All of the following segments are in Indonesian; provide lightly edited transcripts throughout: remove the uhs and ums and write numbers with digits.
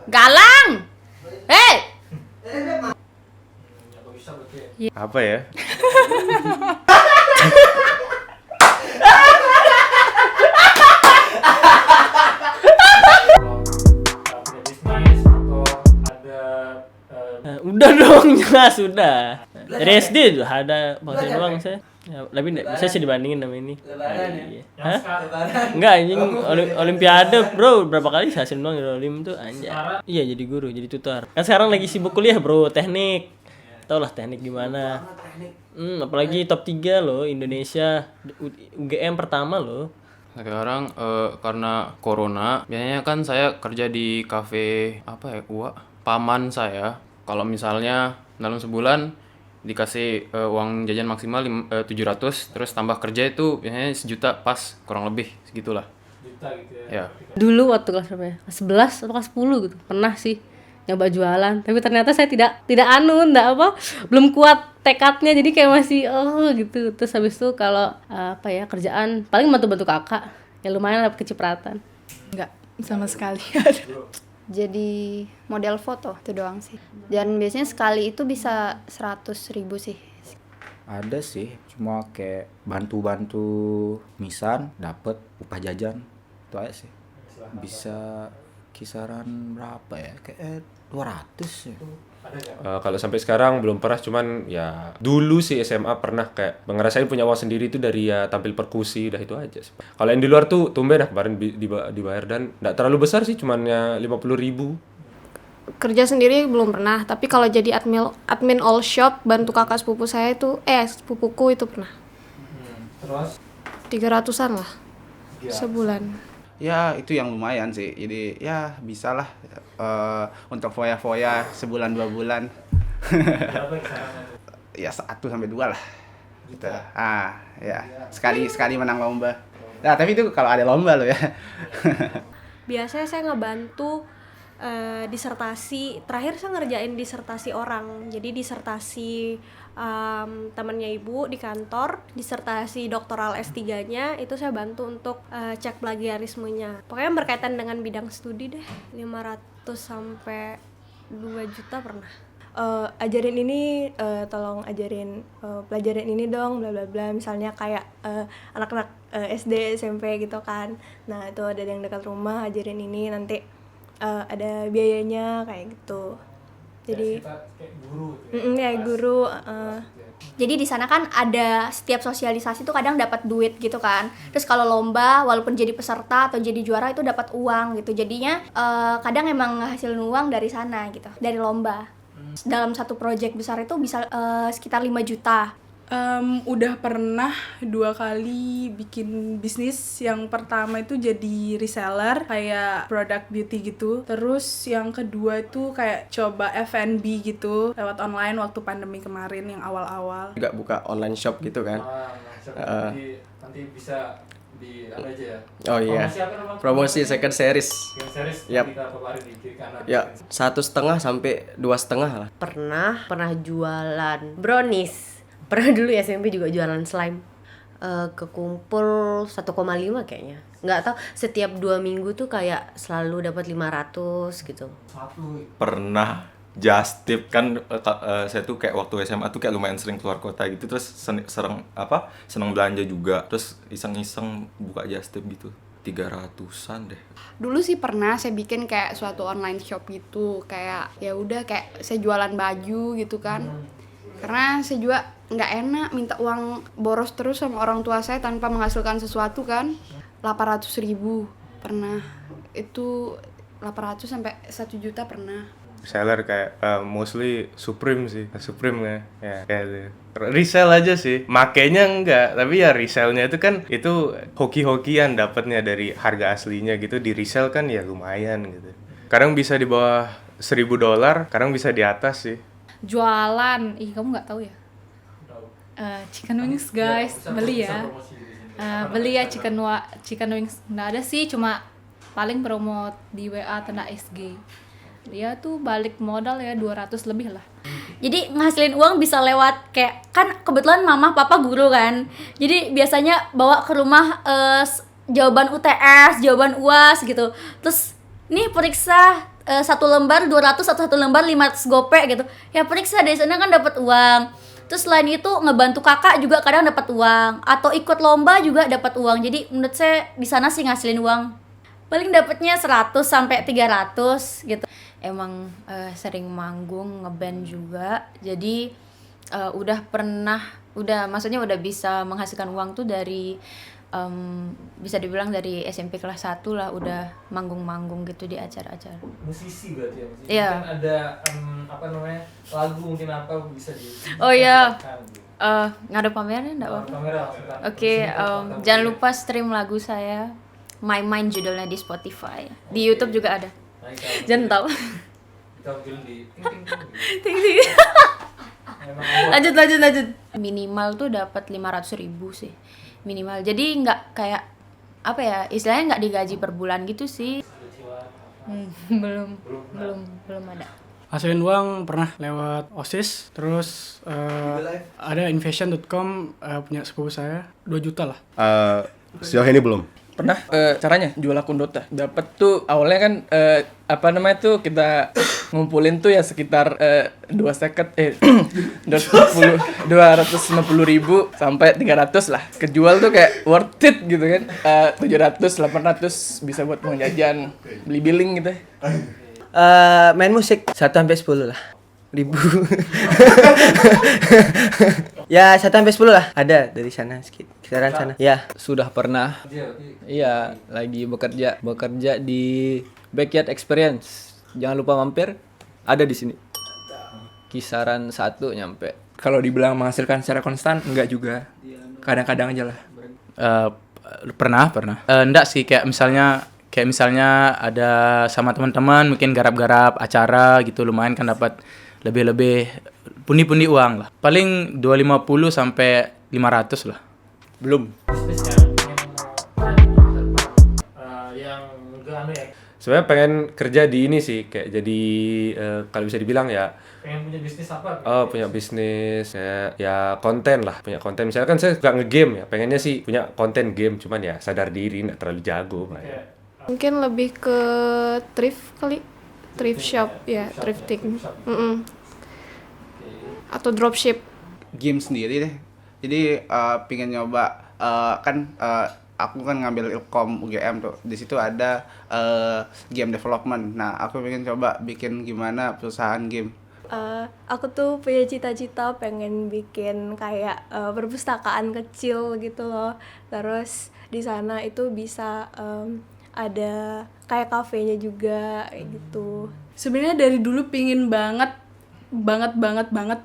Galang. Hei. Apa ya? Udah dong, jelas sudah. Dari SD tuh ada penghasilan uang saya. Ya, tapi enggak bisa sih dibandingin sama ini. Iya. Hah? Enggak anjing, olimpiade, Bro. Berapa kali hasil uang dari olim tuh anjay. Iya, jadi guru, jadi tutor. Kan sekarang lagi sibuk kuliah, Bro, teknik. Tau lah teknik gimana. Apalagi top 3 loh Indonesia, UGM pertama loh. Sekarang karena corona, biasanya kan saya kerja di kafe apa ya, paman saya. Kalau misalnya dalam sebulan dikasih uang jajan maksimal 700, terus tambah kerja itu biasanya 1 juta pas, kurang lebih segitulah. Juta gitu ya. Ya. Dulu waktu kelas berapa ya? Kelas 11 atau kelas 10 gitu. Pernah sih nyoba jualan, tapi ternyata saya belum kuat tekadnya, jadi kayak masih gitu. Terus habis itu kalau kerjaan paling bantu-bantu kakak. Ya lumayan dapat kecipratan. Enggak sama sekali. Jadi model foto itu doang sih. Dan biasanya sekali itu bisa 100.000 sih. Ada sih, cuma kayak bantu-bantu misan dapet upah jajan itu aja sih. Bisa kisaran berapa ya, kayak 200 ya. Kalau sampai sekarang belum pernah, cuman ya dulu sih SMA pernah kayak ngerasain punya uang sendiri itu dari ya tampil perkusi, udah itu aja sih. Kalau yang di luar tuh tumben kemarin dibayar dan nggak terlalu besar sih, cuman ya 50.000. Kerja sendiri belum pernah, tapi kalau jadi admin all shop bantu kakak sepupu saya itu sepupuku itu pernah. Terus 300-an lah sebulan. Ya itu yang lumayan sih, jadi ya bisa lah untuk foya-foya sebulan 2 bulan. Ya 1-2 lah gitu. Ya sekali menang lomba. Nah tapi itu kalau ada lomba loh ya. Biasanya saya ngebantu disertasi. Terakhir saya ngerjain disertasi orang. Jadi disertasi temannya ibu di kantor, disertasi doktoral S3-nya itu saya bantu untuk cek plagiarismenya. Pokoknya berkaitan dengan bidang studi deh. 500 sampai 2 juta pernah. Ajarin ini, tolong ajarin pelajarin ini dong, bla bla bla. Misalnya kayak anak-anak SD, SMP gitu kan. Nah, itu ada yang dekat rumah, ajarin ini, nanti ada biayanya kayak gitu. Jadi kayak guru guru. Jadi di sana kan ada setiap sosialisasi tuh kadang dapat duit gitu kan. Terus kalau lomba walaupun jadi peserta atau jadi juara itu dapat uang gitu. Jadinya kadang emang ngasilin uang dari sana gitu, dari lomba. Dalam satu proyek besar itu bisa sekitar 5 juta. Udah pernah 2 kali bikin bisnis. Yang pertama itu jadi reseller kayak produk beauty gitu. Terus yang kedua itu kayak coba F&B gitu lewat online waktu pandemi kemarin yang awal-awal. Juga buka online shop gitu kan. Nanti bisa di apa aja ya? Oh iya. Promosi second series. Second series Yap. kita kemarin di kiri kanan. Ya, 1,5 sampai 2,5 lah. Pernah jualan brownies. Pernah dulu SMP juga jualan slime. Kekumpul 1,5 kayaknya. Nggak tahu, setiap 2 minggu tuh kayak selalu dapat 500 gitu. Pernah just tip kan, saya tuh kayak waktu SMA tuh kayak lumayan sering keluar kota gitu, terus seneng belanja juga, terus iseng-iseng buka just tip gitu. 300-an deh. Dulu sih pernah saya bikin kayak suatu online shop gitu, kayak ya udah kayak saya jualan baju gitu kan. Karena saya juga nggak enak minta uang boros terus sama orang tua saya tanpa menghasilkan sesuatu kan. 800.000 pernah, itu 800 sampai 1 juta pernah. Seller kayak mostly Supreme sih, Supreme ya kayak gitu. Resell aja sih, makainya enggak, tapi ya resellnya itu kan itu hoki-hokian dapatnya dari harga aslinya gitu, di resell kan ya lumayan gitu. Kadang bisa di bawah $1,000, kadang bisa di atas sih. Jualan, kamu nggak tahu ya? Chicken wings guys, beli ya. Beli ya chicken wings. Nggak ada sih, cuma paling promote di WA tanda SG. Dia tuh balik modal ya 200 lebih lah. Jadi ngasilin uang bisa lewat kayak, kan kebetulan mama papa guru kan. Jadi biasanya bawa ke rumah jawaban UTS, jawaban UAS gitu. Terus nih periksa satu lembar 200 atau satu lembar 500 gopek gitu. Ya periksa dari sana kan dapat uang. Terus selain itu ngebantu kakak juga kadang dapat uang, atau ikut lomba juga dapat uang. Jadi menurut saya di sana sih ngasilin uang. Paling dapatnya 100 sampai 300 gitu. Emang sering manggung, ngeband juga. Jadi maksudnya udah bisa menghasilkan uang tuh dari bisa dibilang dari SMP kelas 1 lah udah manggung-manggung gitu di acara-acara. Musisi berarti ya, musisi. Iya. Kan ada apa namanya? Lagu mungkin apa bisa di. Oh iya. Ngadep pameran enggak apa-apa. Kamera. Oke, jangan lupa stream lagu saya My Mind judulnya di Spotify. Di YouTube juga ada. Jangan tahu. Kita film di ting. Lanjut. Minimal tuh dapat 500.000 sih. Minimal. Jadi nggak kayak apa ya? Istilahnya nggak digaji per bulan gitu sih. Belum ada. Hasilin uang pernah lewat OSIS, terus ada invasion.com punya sepupu saya 2 juta lah. Sejauh ini belum. Pernah caranya jual akun Dota. Dapat tuh awalnya kan kita ngumpulin tuh ya sekitar 250 ribu sampai 300 lah. Kejual tuh kayak worth it gitu kan. 700 800 bisa buat uang jajan, beli billing gitu. Main musik 1 sampai 10 lah. Ribu. Ya 1 sampai 10 lah. Ada dari sana sekitaran sana. Ya. Sudah pernah. Iya, lagi bekerja di Backyard Experience. Jangan lupa mampir. Ada di sini. Kisaran 1 nyampe. Kalau dibilang menghasilkan secara konstan, enggak juga. Kadang-kadang aja lah. Pernah. Enggak sih, kayak misalnya ada sama teman-teman mungkin garap-garap acara gitu, lumayan kan dapat lebih pundi-pundi uang lah. Paling 250 sampai 500 lah. Belum. Sebenarnya pengen kerja di ini sih, kayak jadi kalau bisa dibilang ya. Pengen punya bisnis apa? Punya bisnis ya konten lah, punya konten. Misalnya kan saya suka nge-game ya, pengennya sih punya konten game, cuman ya sadar diri nggak terlalu jago lah ya. Mungkin lebih ke thrift kali, thrift shop ya, thrifting. Atau dropship. Game sendiri deh. Jadi pengen nyoba aku kan ngambil Ilkom UGM tuh. Di situ ada game development. Nah, aku pengen coba bikin gimana perusahaan game. Aku tuh punya cita-cita pengen bikin kayak perpustakaan kecil gitu loh. Terus di sana itu bisa ada kayak kafenya juga kayak gitu. Sebenarnya dari dulu pingin banget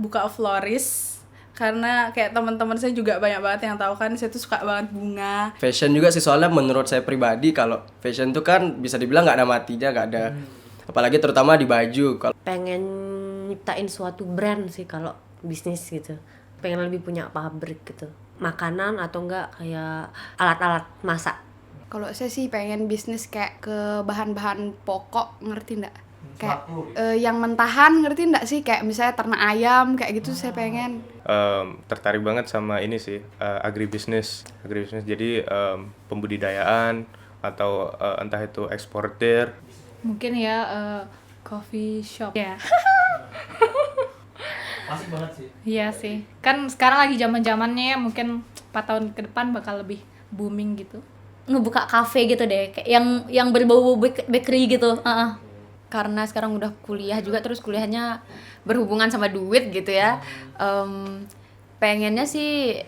buka florist, karena kayak teman-teman saya juga banyak banget yang tahu kan saya tuh suka banget bunga. Fashion juga sih, soalnya menurut saya pribadi kalau fashion tuh kan bisa dibilang nggak ada matinya, nggak ada. Apalagi terutama di baju. Kalau pengen nyiptain suatu brand sih kalau bisnis gitu. Pengen lebih punya pabrik gitu. Makanan atau enggak kayak alat-alat masak. Kalau saya sih pengen bisnis kayak ke bahan-bahan pokok, ngerti nggak? Kayak yang mentahan, ngerti nggak sih? Kayak misalnya ternak ayam, kayak gitu saya pengen. Tertarik banget sama ini sih, agribisnis. Jadi pembudidayaan atau entah itu eksportir. Mungkin ya coffee shop. Ya. Masih banget sih. Iya sih. Kan sekarang lagi zaman-zamannya ya, mungkin 4 tahun ke depan bakal lebih booming gitu. Ngebuka kafe gitu deh, kayak yang berbau bakery gitu. Karena sekarang udah kuliah juga, terus kuliahnya berhubungan sama duit gitu ya. Pengennya sih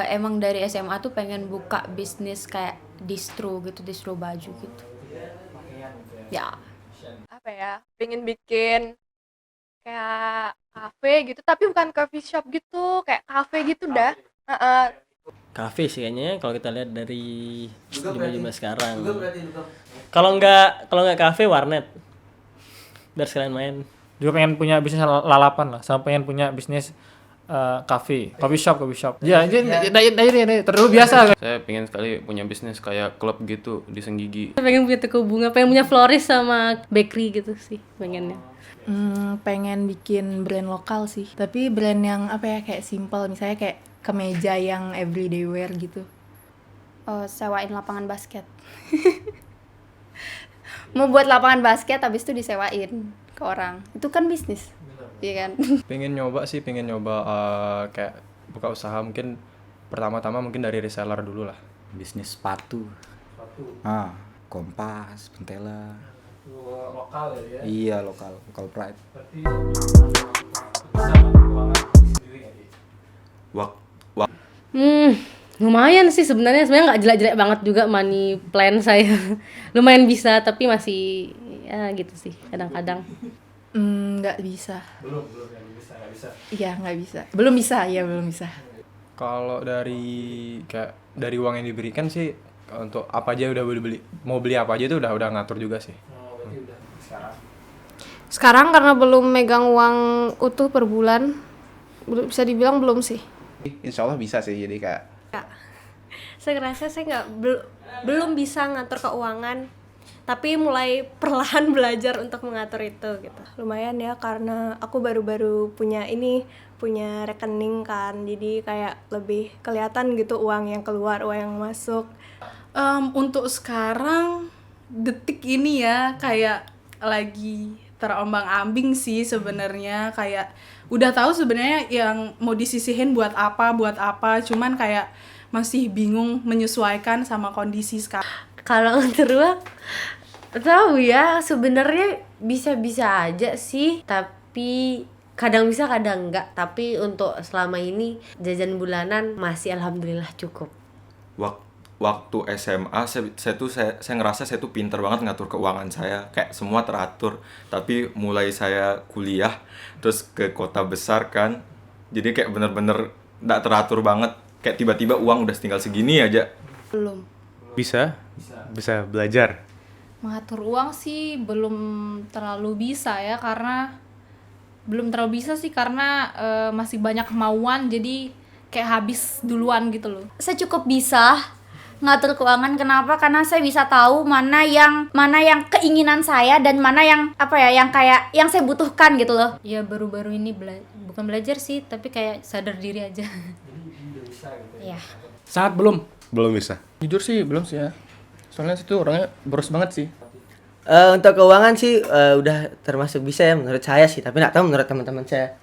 emang dari SMA tuh pengen buka bisnis kayak distro baju gitu. Ya. Apa ya? Pengen bikin kayak kafe gitu, tapi bukan coffee shop gitu, kayak kafe gitu dah. Kafe sih kayaknya kalau kita lihat dari zaman sekarang. Kalau nggak kafe, warnet. Biar sekalian main. Juga pengen punya bisnis lalapan lah, sama pengen punya bisnis coffee shop. Ya, ini terlalu biasa. Saya pengen sekali punya bisnis kayak klub gitu di Senggigi. Pengen punya toko bunga, pengen punya florist sama bakery gitu sih pengennya. Pengen bikin brand lokal sih, tapi brand yang apa ya, kayak simple, misalnya kayak kemeja yang everyday wear gitu. Sewain lapangan basket. Mau buat lapangan basket habis itu disewain ke orang. Itu kan bisnis. Iya kan? Pengen nyoba kayak buka usaha, mungkin pertama-tama mungkin dari reseller dulu lah. Bisnis sepatu. Kompas, Pentela. Lokal ya? Iya, lokal pride. Lumayan sih sebenarnya nggak jelek-jelek banget juga money plan saya. Lumayan bisa, tapi masih ya gitu sih kadang-kadang. Nggak bisa. Belum nggak bisa. Iya, nggak bisa. Belum bisa. Kalau dari uang yang diberikan sih, untuk apa aja udah beli, mau beli apa aja itu udah ngatur juga sih. Berarti udah Sekarang karena belum megang uang utuh per bulan, bisa dibilang belum sih. Insya Allah bisa sih, jadi kayak Saya ngerasa saya belum bisa ngatur keuangan, tapi mulai perlahan belajar untuk mengatur itu gitu. Lumayan ya, karena aku baru-baru punya rekening kan, jadi kayak lebih kelihatan gitu uang yang keluar, uang yang masuk. Untuk sekarang detik ini ya kayak lagi terombang-ambing sih sebenarnya, kayak udah tahu sebenarnya yang mau disisihin buat apa, cuman kayak masih bingung menyesuaikan sama kondisi sekarang. Kalau untuk uang, tahu ya sebenarnya bisa-bisa aja sih, tapi kadang bisa kadang enggak. Tapi untuk selama ini jajan bulanan masih alhamdulillah cukup. Waktu SMA saya ngerasa saya tuh pinter banget ngatur keuangan saya, kayak semua teratur. Tapi mulai saya kuliah terus ke kota besar kan, jadi kayak bener-bener nggak teratur banget, kayak tiba-tiba uang udah tinggal segini aja. Belum. Bisa belajar. Mengatur uang sih belum terlalu bisa ya, karena masih banyak kemauan, jadi kayak habis duluan gitu loh. Saya cukup bisa ngatur keuangan. Kenapa? Karena saya bisa tahu mana yang keinginan saya dan mana yang yang saya butuhkan gitu loh. Ya baru-baru ini bukan belajar sih, tapi kayak sadar diri aja. Iya. Sangat belum bisa. Jujur sih belum sih ya. Soalnya situ orangnya boros banget sih. Untuk keuangan sih udah termasuk bisa ya menurut saya sih, tapi nggak tahu menurut teman-teman saya.